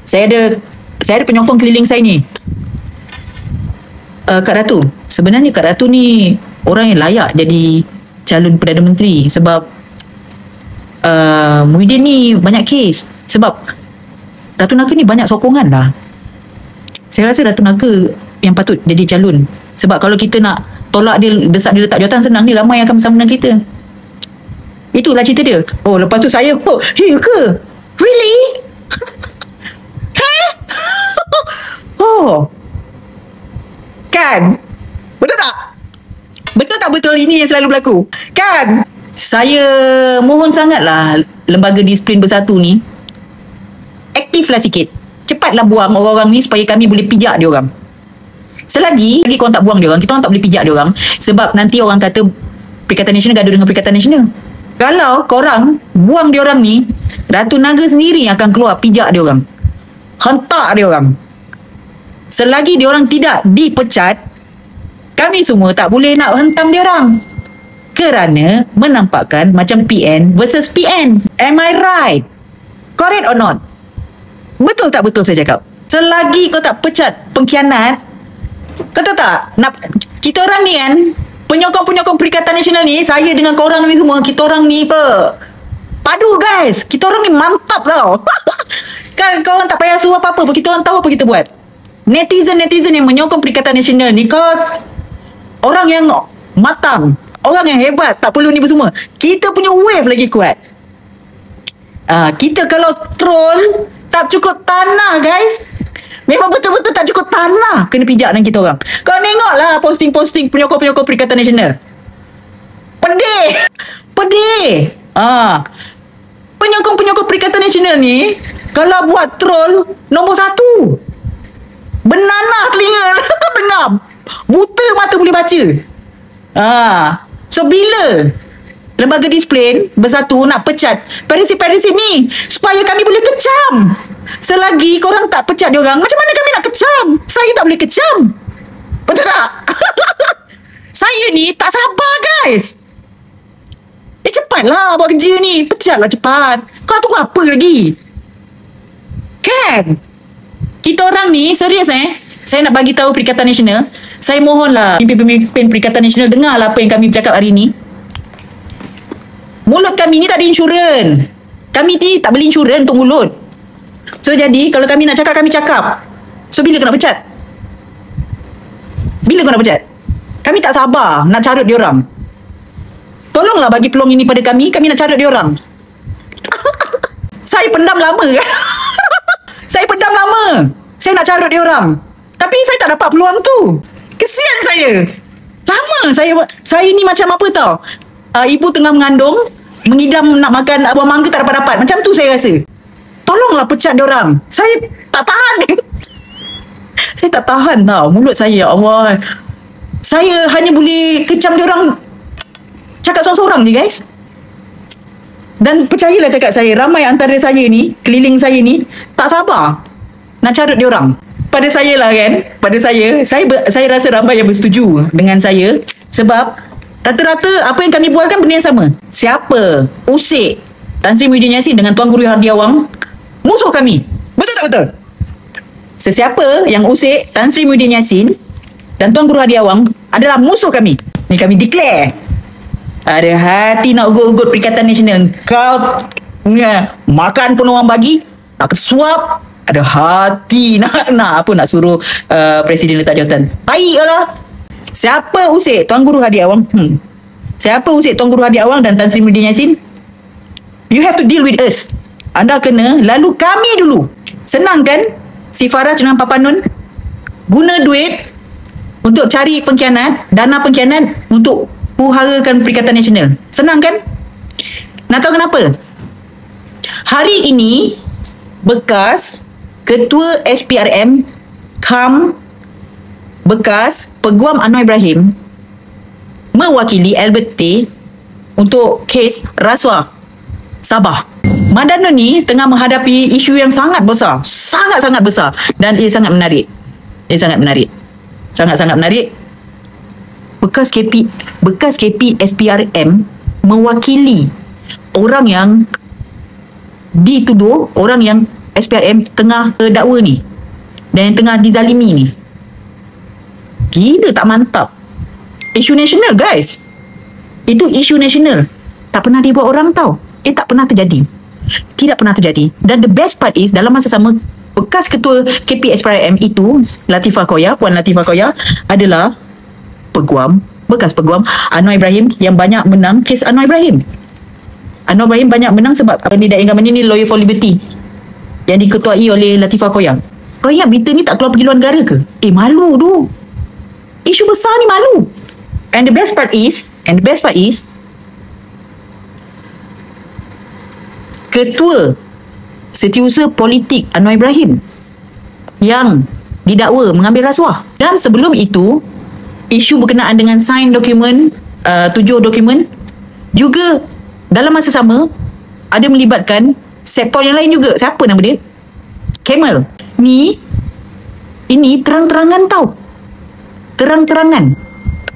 Saya ada penyokong keliling saya ni. Kak Ratu. Sebenarnya Kak Ratu ni orang yang layak jadi calon Perdana Menteri. Sebab Muhyiddin ni banyak kes. Sebab Ratu Naga ni banyak sokongan lah. Saya rasa Ratu Naga yang patut jadi calon. Sebab kalau kita nak tolak dia, desak dia letak jawatan, senang, dia ramai yang akan bersama dengan kita. Itulah cerita dia. Oh, lepas tu saya, ya ke? Really? Oh, kan? Betul tak? Betul tak betul ini yang selalu berlaku? Kan? Saya mohon sangatlah lembaga disiplin bersatu ni aktiflah sikit. Cepatlah buang orang-orang ni supaya kami boleh pijak dia orang. Selagi korang tak buang dia orang, kita orang tak boleh pijak dia orang. Sebab nanti orang kata Perikatan Nasional gaduh dengan Perikatan Nasional. Kalau korang buang dia orang ni, Ratu Naga sendiri akan keluar pijak dia orang. Hentak dia orang. Selagi dia orang tidak dipecat, kami semua tak boleh nak hentam dia orang. Kerana menampakkan macam PN versus PN. Am I right? Correct or not? Betul tak betul saya cakap? Selagi kau tak pecat pengkhianat, kau tahu tak? Kita orang ni kan, penyokong-penyokong Perikatan Nasional ni, saya dengan korang ni semua, kita orang ni padu guys. Kita orang ni mantap tau. Kan korang tak payah suruh apa-apa pun, kita orang tahu apa kita buat. Netizen yang menyokong Perikatan Nasional ni, kau orang yang matang, orang yang hebat, tak perlu ni semua. Kita punya wave lagi kuat. Kita kalau troll tak cukup tanah guys. Memang betul-betul tak cukup tanah kena pijak dengan kita orang. Kau tengoklah posting-posting penyokong-penyokong Perikatan Nasional. Pedih. Penyokong-penyokong Perikatan Nasional ni kalau buat troll nombor 1. Benanah telinga. Benam. Buta mata boleh baca. So bila lembaga disiplin bersatu nak pecat Parisi ni supaya kami boleh kecam. Selagi korang tak pecat dia orang, macam mana kami nak kecam? Saya tak boleh kecam. Betul tak? Saya ni tak sabar guys. Cepatlah buat kerja ni. Pecatlah cepat. Kau tunggu apa lagi? Kan? Kita orang ni serius saya nak bagi tahu Perikatan Nasional. Saya mohonlah pemimpin Perikatan Nasional dengarlah apa yang kami bercakap hari ni. Mulut kami ni tak ada insurans. Kami ni tak beli insurans untuk mulut. So jadi kalau kami nak cakap, kami cakap. So bila kau nak pecat? Bila kau nak pecat? Kami tak sabar nak carut dia orang. Tolonglah bagi peluang ini pada kami nak carut dia orang. Saya pendam lama kan? Saya pendam lama. Saya nak carut dia orang. Tapi saya tak dapat peluang tu. Kesian saya. Lama saya ni macam apa tau? Ibu tengah mengandung, mengidam nak makan buah mangga tak dapat-dapat. Macam tu saya rasa. Tolonglah pecat dia orang. Saya tak tahan. Saya tak tahan tau mulut saya. Ya Allah. Saya hanya boleh kecam dia orang cakap seorang-seorang ni guys. Dan percayalah cakap saya, ramai antara saya ni, keliling saya ni tak sabar nak carut dia orang. Pada saya lah kan, pada saya rasa ramai yang bersetuju dengan saya. Sebab rata-rata apa yang kami buat kan benda yang sama. Siapa usik Tan Sri Muhyiddin Yassin dengan Tuan Guru Hadi Awang, musuh kami. Betul tak betul? Sesiapa yang usik Tan Sri Muhyiddin Yassin dan Tuan Guru Hadi Awang adalah musuh kami. Ni kami declare. Ada hati nak ugut-ugut Perikatan Nasional. Kau makan pun orang bagi, nak suap, ada hati nak suruh Presiden letak jawatan. Baik lah. Siapa usik Tuan Guru Hadi Awang? Siapa usik Tuan Guru Hadi Awang dan Tan Sri Muhyiddin Yassin? You have to deal with us. Anda kena lalu kami dulu. Senang kan si Farah dengan Papanun guna duit untuk cari pengkhianat, dana pengkhianat untuk huru-harakan Perikatan Nasional. Senang kan? Nak tahu kenapa? Hari ini bekas Ketua SPRM bekas Peguam Anwar Ibrahim mewakili Albert T untuk kes rasuah Sabah. Madano ni tengah menghadapi isu yang sangat besar, sangat-sangat besar, dan ia sangat menarik. Sangat-sangat menarik. Bekas KP SPRM mewakili orang yang dituduh, orang yang SPRM tengah dakwa ni dan yang tengah dizalimi ni. Gila tak mantap. Isu nasional guys. Itu isu nasional. Tak pernah dibuat orang tahu. Tak pernah terjadi. Tidak pernah terjadi. Dan the best part is dalam masa sama bekas ketua KP SPRM itu Puan Latifah Koya adalah bekas peguam Anwar Ibrahim yang banyak menang kes Anwar Ibrahim. Anwar Ibrahim banyak menang sebab kandidat yang kami ni Lawyer for Liberty yang diketuai oleh Latifah Koya. Kau ingat berita ni tak keluar pergi luar negara ke? Malu tu. Isu besar ni malu. And the best part is Ketua Setiausaha Politik Anwar Ibrahim yang didakwa mengambil rasuah. Dan sebelum itu, isu berkenaan dengan sign dokumen, 7 dokumen juga dalam masa sama ada melibatkan sektor yang lain juga. Siapa nama dia? Camel. Ini terang-terangan tau. Terang-terangan.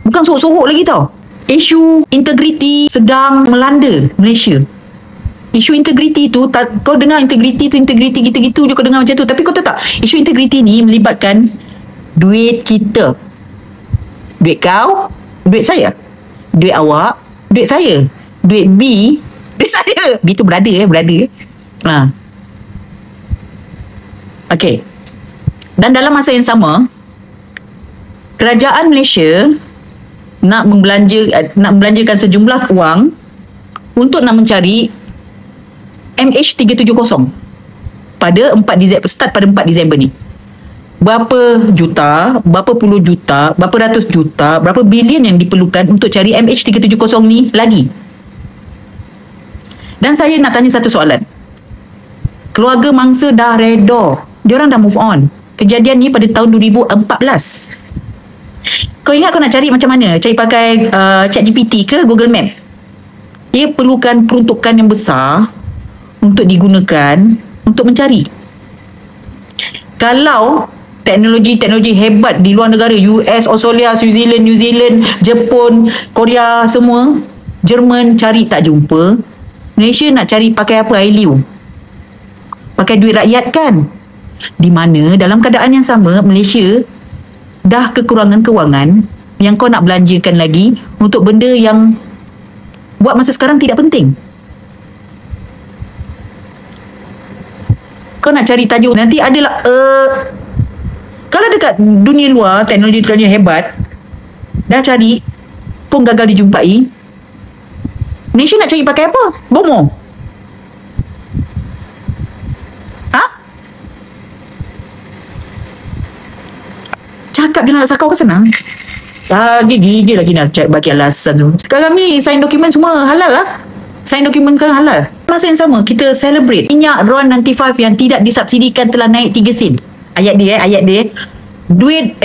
Bukan sorok-sorok lagi tau. Isu integriti sedang melanda Malaysia. Isu integriti tu, kau dengar integriti gitu-gitu je kau dengar macam tu. Tapi kau tahu tak, isu integriti ni melibatkan duit kita. Duit kau, duit saya. Duit awak, duit saya. Duit B, duit saya. B tu brother. Okay. Dan dalam masa yang sama, kerajaan Malaysia nak membelanjakan sejumlah wang untuk nak mencari MH370 pada 4 Disember, start pada 4 Disember ni. Berapa juta, berapa puluh juta, berapa ratus juta, berapa bilion yang diperlukan untuk cari MH370 ni lagi. Dan saya nak tanya satu soalan. Keluarga mangsa dah reda. Diorang dah move on. Kejadian ni pada tahun 2014. Kau ingat kau nak cari macam mana? Cari pakai ChatGPT ke Google Map? Ia perlukan peruntukan yang besar untuk digunakan untuk mencari. Kalau teknologi hebat di luar negara, US, Australia, New Zealand, Jepun, Korea semua, Jerman cari tak jumpa, Malaysia nak cari pakai apa? Ailiu. Pakai duit rakyat kan? Di mana dalam keadaan yang sama Malaysia dah kekurangan kewangan yang kau nak belanjakan lagi untuk benda yang buat masa sekarang tidak penting. Kau nak cari tajuk nanti adalah kalau dekat dunia luar teknologi hebat dah cari pun gagal dijumpai, Malaysia nak cari pakai apa? Bomo. Cakap dia nak sakau ke senang? Gigi lagi nak bagi alasan tu. Sekarang ni sign dokumen semua halal lah. Sign dokumen kan halal. Masa yang sama kita celebrate minyak RON95 yang tidak disubsidikan telah naik 3 sen. Ayat dia duit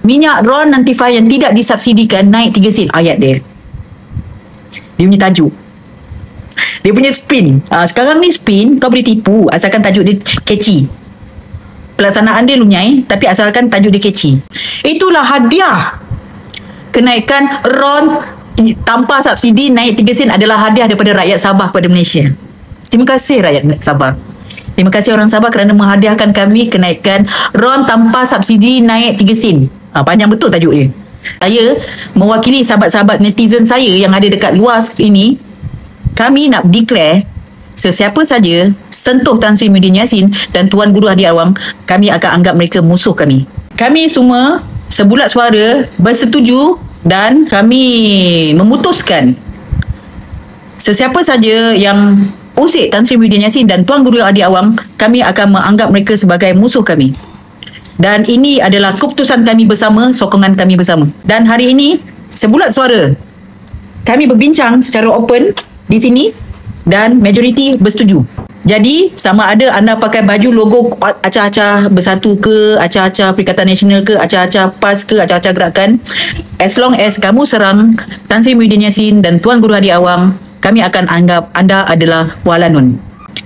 minyak RON95 yang tidak disubsidikan naik 3 sen. Ayat dia punya tajuk, dia punya spin. Sekarang ni spin kau boleh tipu asalkan tajuk dia catchy. Pelaksanaan dia lunyai tapi asalkan tajuk dia catchy. Itulah hadiah kenaikan RON tanpa subsidi naik 3 sen adalah hadiah daripada rakyat Sabah kepada Malaysia. Terima kasih rakyat Sabah. Terima kasih orang Sabah kerana menghadiahkan kami kenaikan RON tanpa subsidi naik 3 sen. Panjang betul tajuk dia. Saya mewakili sahabat-sahabat netizen saya yang ada dekat luar ini, kami nak declare sesiapa saja sentuh Tan Sri Muhyiddin Yassin dan Tuan Guru Hadi Awang, kami akan anggap mereka musuh kami. Kami semua sebulat suara bersetuju dan kami memutuskan sesiapa saja yang usik Tan Sri Muhyiddin Yassin dan Tuan Guru Hadi Awang, kami akan menganggap mereka sebagai musuh kami. Dan ini adalah keputusan kami bersama, sokongan kami bersama. Dan hari ini, sebulat suara, kami berbincang secara open di sini dan majoriti bersetuju. Jadi, sama ada anda pakai baju logo acah-acah bersatu ke, acah-acah Perikatan Nasional ke, acah-acah PAS ke, acah-acah gerakan, as long as kamu serang Tan Sri Muhyiddin Yassin dan Tuan Guru Hadi Awang, kami akan anggap anda adalah walanun.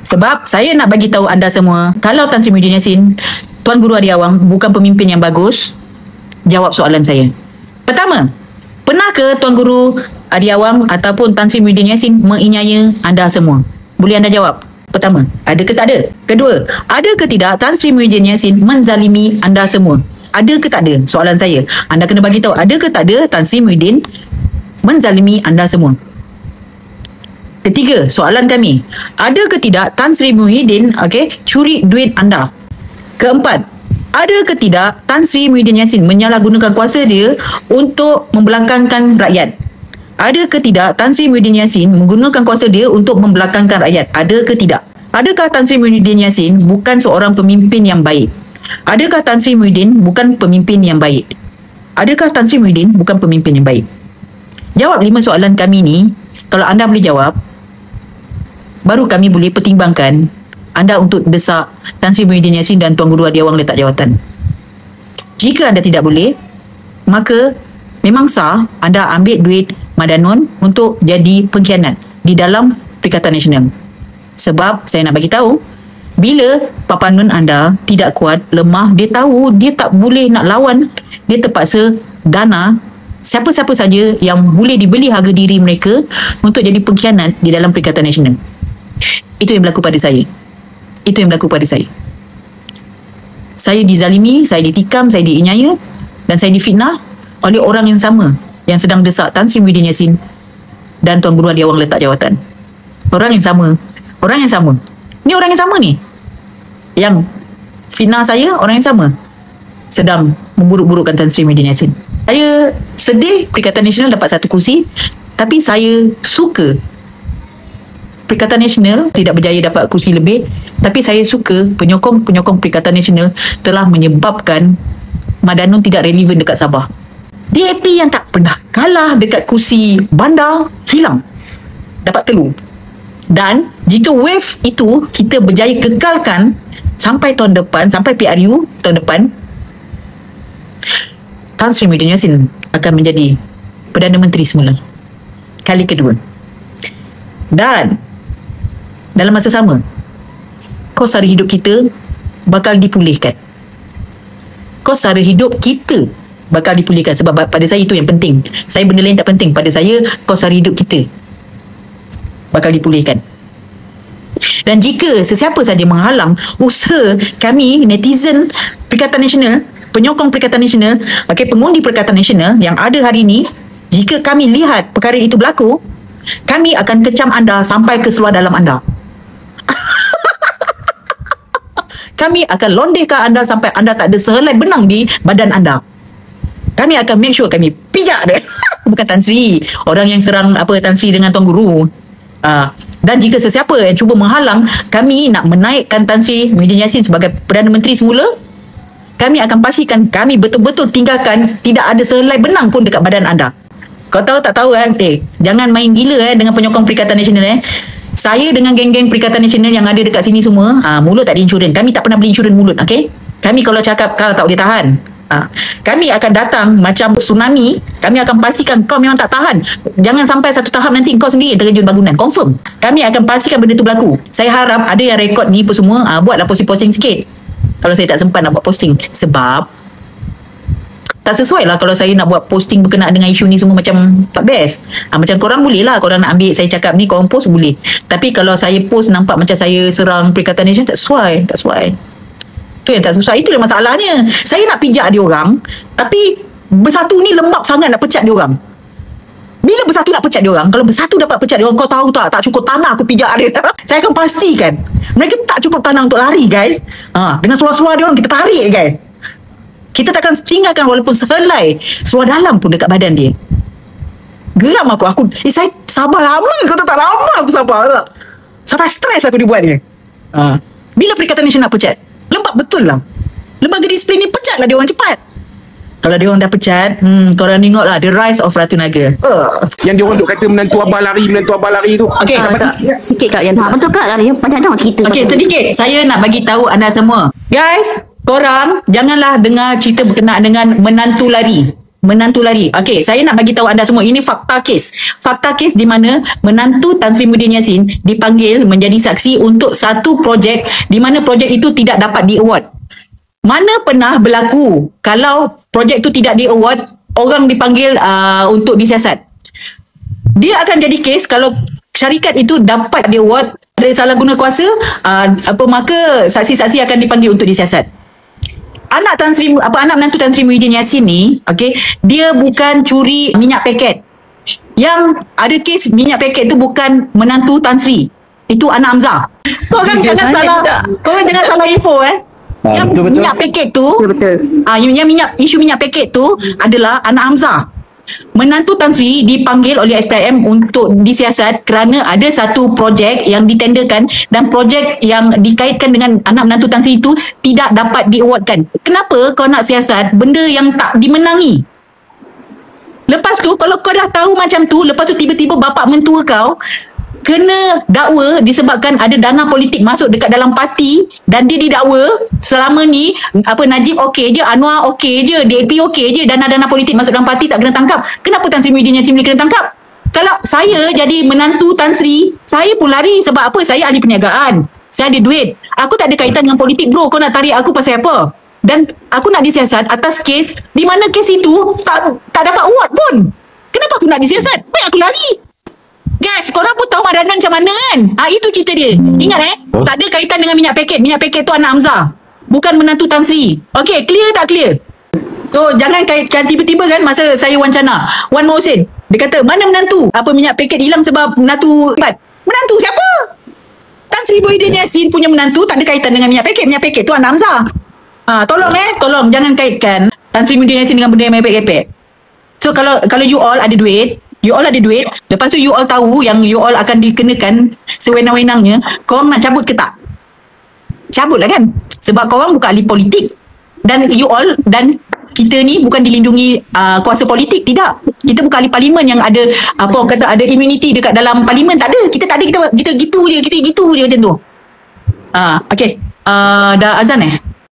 Sebab saya nak bagi tahu anda semua, kalau Tan Sri Muhyiddin Yassin, Tuan Guru Hadi Awang bukan pemimpin yang bagus, jawab soalan saya. Pertama, pernah ke Tuan Guru Hadi Awang ataupun Tan Sri Muhyiddin Yassin menginyaya anda semua? Boleh anda jawab? Pertama, ada ke tak ada? Kedua, ada ke tidak Tan Sri Muhyiddin Yassin menzalimi anda semua? Ada ke tak ada? Soalan saya. Anda kena bagi tahu, ada ke tak ada Tan Sri Muhyiddin menzalimi anda semua? Ketiga, soalan kami, ada ke tidak Tan Sri Muhyiddin curi duit anda? Keempat, ada ke tidak Tan Sri Muhyiddin Yassin menyalahgunakan kuasa dia untuk membelakangkan rakyat? Ada ke tidak Tan Sri Muhyiddin Yassin menggunakan kuasa dia untuk membelakangkan rakyat? Ada ke tidak? Adakah Tan Sri Muhyiddin Yassin bukan seorang pemimpin yang baik? Adakah Tan Sri Muhyiddin bukan pemimpin yang baik? Adakah Tan Sri Muhyiddin bukan pemimpin yang baik? Jawab 5 soalan kami ni. Kalau anda boleh jawab, baru kami boleh pertimbangkan anda untuk desak Tan Sri Muhyiddin Yassin dan Tuan Guru Hadi Awang letak jawatan. Jika anda tidak boleh, maka memang sah anda ambil duit Madanon untuk jadi pengkhianat di dalam Perikatan Nasional. Sebab saya nak bagi tahu, bila papanun anda tidak kuat, lemah, dia tahu dia tak boleh nak lawan, dia terpaksa dana siapa-siapa saja yang boleh dibeli harga diri mereka untuk jadi pengkhianat di dalam Perikatan Nasional. Itu yang berlaku pada saya. Itu yang berlaku pada saya. Saya dizalimi, saya ditikam, saya diinyaya dan saya difitnah oleh orang yang sama yang sedang desak Tan Sri Muhyiddin Yassin dan Tuan Guru Hadi Awang letak jawatan. Orang yang sama. Orang yang sama. Ni orang yang sama ni. Yang fitnah saya, orang yang sama sedang memburuk-burukkan Tan Sri Muhyiddin Yassin. Saya sedih Perikatan Nasional dapat 1 kursi, tapi saya suka Perikatan Nasional tidak berjaya dapat kursi lebih, tapi saya suka penyokong-penyokong Perikatan Nasional telah menyebabkan Madanon tidak relevan dekat Sabah. DAP yang tak pernah kalah dekat kursi bandar hilang, dapat telur. Dan jika wave itu kita berjaya kekalkan sampai tahun depan, sampai PRU tahun depan, Tan Sri Muhyiddin Yassin akan menjadi Perdana Menteri semula, kali kedua. Dan dalam masa sama, kos sara hidup kita bakal dipulihkan. Kos sara hidup kita bakal dipulihkan. Sebab pada saya itu yang penting. Saya benda lain tak penting. Pada saya, kos sara hidup kita bakal dipulihkan. Dan jika sesiapa saja menghalang usaha kami, netizen Perikatan Nasional, penyokong Perikatan Nasional, pengundi Perikatan Nasional yang ada hari ini, jika kami lihat perkara itu berlaku, kami akan kecam anda sampai ke seluar dalam anda. Kami akan londehkan anda sampai anda tak ada sehelai benang di badan anda. Kami akan make sure kami pijak dia. Bukan Tan Sri, orang yang serang Tan Sri dengan Tuan Guru. Dan jika sesiapa yang cuba menghalang kami nak menaikkan Tan Sri Muhyiddin Yassin sebagai Perdana Menteri semula, kami akan pastikan kami betul-betul tinggalkan tidak ada sehelai benang pun dekat badan anda. Kau tahu tak tahu jangan main gila dengan penyokong Perikatan Nasional. Saya dengan geng-geng Perikatan Nasional yang ada dekat sini semua, mulut tak ada insurans. Kami tak pernah beli insurans mulut, okey? Kami kalau cakap kau tak boleh tahan, kami akan datang macam tsunami. Kami akan pastikan kau memang tak tahan. Jangan sampai satu tahap nanti kau sendiri terjun bangunan. Confirm. Kami akan pastikan benda tu berlaku. Saya harap ada yang rekod ni pun semua, buatlah posting-posting sikit. Kalau saya tak sempat nak buat posting. Sebab tak sesuai lah kalau saya nak buat posting berkenaan dengan isu ni semua macam tak best. Macam korang boleh lah, korang nak ambil saya cakap ni, korang post boleh. Tapi kalau saya post nampak macam saya serang Perikatan Nasional, tak sesuai. Tak sesuai. Tu yang tak sesuai. Itulah masalahnya. Saya nak pijak dia orang, tapi Bersatu ni lembab sangat nak pecat dia orang. Bila Bersatu nak pecat dia orang, kalau Bersatu dapat pecat dia orang, kau tahu tak cukup tanah aku pijak dia. Saya akan pastikan mereka tak cukup tanah untuk lari, guys. Dengan suara-suara dia orang kita tarik, guys. Kita takkan tinggalkan walaupun sehelai suara dalam pun dekat badan dia. Geram aku. Saya sabar lama. Kau tahu tak lama aku sabar tak? Sampai stres aku dibuat dia. Bila Perikatan Nasional pecat, lembab betul lah. Lembaga disiplin ni pecatlah dia orang cepat. Kalau dia orang dah pecat, korang tengoklah The Rise of Ratu Naga. Yang dia orang duk kata menantu abah lari tu. Okey, sikit Kak yang betul Kak lari. Banyak dah cerita. Okey, sedikit saya nak bagi tahu anda semua. Guys, korang janganlah dengar cerita berkenaan dengan menantu lari. Okey, saya nak bagi tahu anda semua ini fakta kes. Fakta kes di mana menantu Tan Sri Muhyiddin Yassin dipanggil menjadi saksi untuk satu projek di mana projek itu tidak dapat di-award. Mana pernah berlaku kalau projek tu tidak di-award, orang dipanggil untuk disiasat. Dia akan jadi kes kalau syarikat itu dapat di-award, ada salah guna kuasa, maka saksi-saksi akan dipanggil untuk disiasat. Anak menantu Tan Sri Muhyiddin Yassin ni, okey, dia bukan curi minyak paket. Yang ada kes minyak paket tu bukan menantu Tan Sri. Itu anak Hamzah. Korang jangan salah info yang betul-betul. Minyak paket tu isu minyak paket tu adalah anak Hamzah. Menantu Tan Sri dipanggil oleh SPRM untuk disiasat kerana ada satu projek yang ditenderkan dan projek yang dikaitkan dengan anak menantu Tan Sri itu tidak dapat di-awardkan. Kenapa kau nak siasat benda yang tak dimenangi? Lepas tu kalau kau dah tahu macam tu, lepas tu tiba-tiba bapa mentua kau kena dakwa disebabkan ada dana politik masuk dekat dalam parti dan dia didakwa selama ni Najib okey je, Anwar okey je, DAP okey je, dana-dana politik masuk dalam parti tak kena tangkap. Kenapa Tan Sri Muhyiddin Yassin boleh kena tangkap? Kalau saya jadi menantu Tan Sri, saya pun lari sebab apa? Saya ahli perniagaan. Saya ada duit. Aku tak ada kaitan dengan politik bro. Kau nak tarik aku pasal apa? Dan aku nak disiasat atas kes di mana kes itu tak dapat award pun. Kenapa aku nak disiasat? Baik aku lari. Guys, korang pun tahu Madanan macam mana kan? Itu cerita dia. Ingat tak ada kaitan dengan minyak paket. Minyak paket tu anak Hamzah, bukan menantu Tan Sri. Okey, clear tak clear? So jangan kaitkan tiba-tiba kan masa saya wawancara Wan Mohsin, dia kata mana menantu? Minyak paket hilang sebab menantu hebat. Menantu siapa? Tan Sri Muhyiddin Yassin punya menantu tak ada kaitan dengan minyak paket. Minyak paket tu anak Hamzah. Tolong jangan kaitkan Tan Sri Muhyiddin Yassin dengan benda yang mepek-kepek. So kalau you all ada duit, lepas tu you all tahu yang you all akan dikenakan sewenang-wenangnya, korang nak cabut ke tak? Cabutlah kan? Sebab korang bukan ahli politik. Dan you all dan kita ni bukan dilindungi kuasa politik, tidak. Kita bukan ahli parlimen yang ada ada immunity dekat dalam parlimen, tak ada. Kita tak ada, kita gitu je macam tu. Okey. Dah azan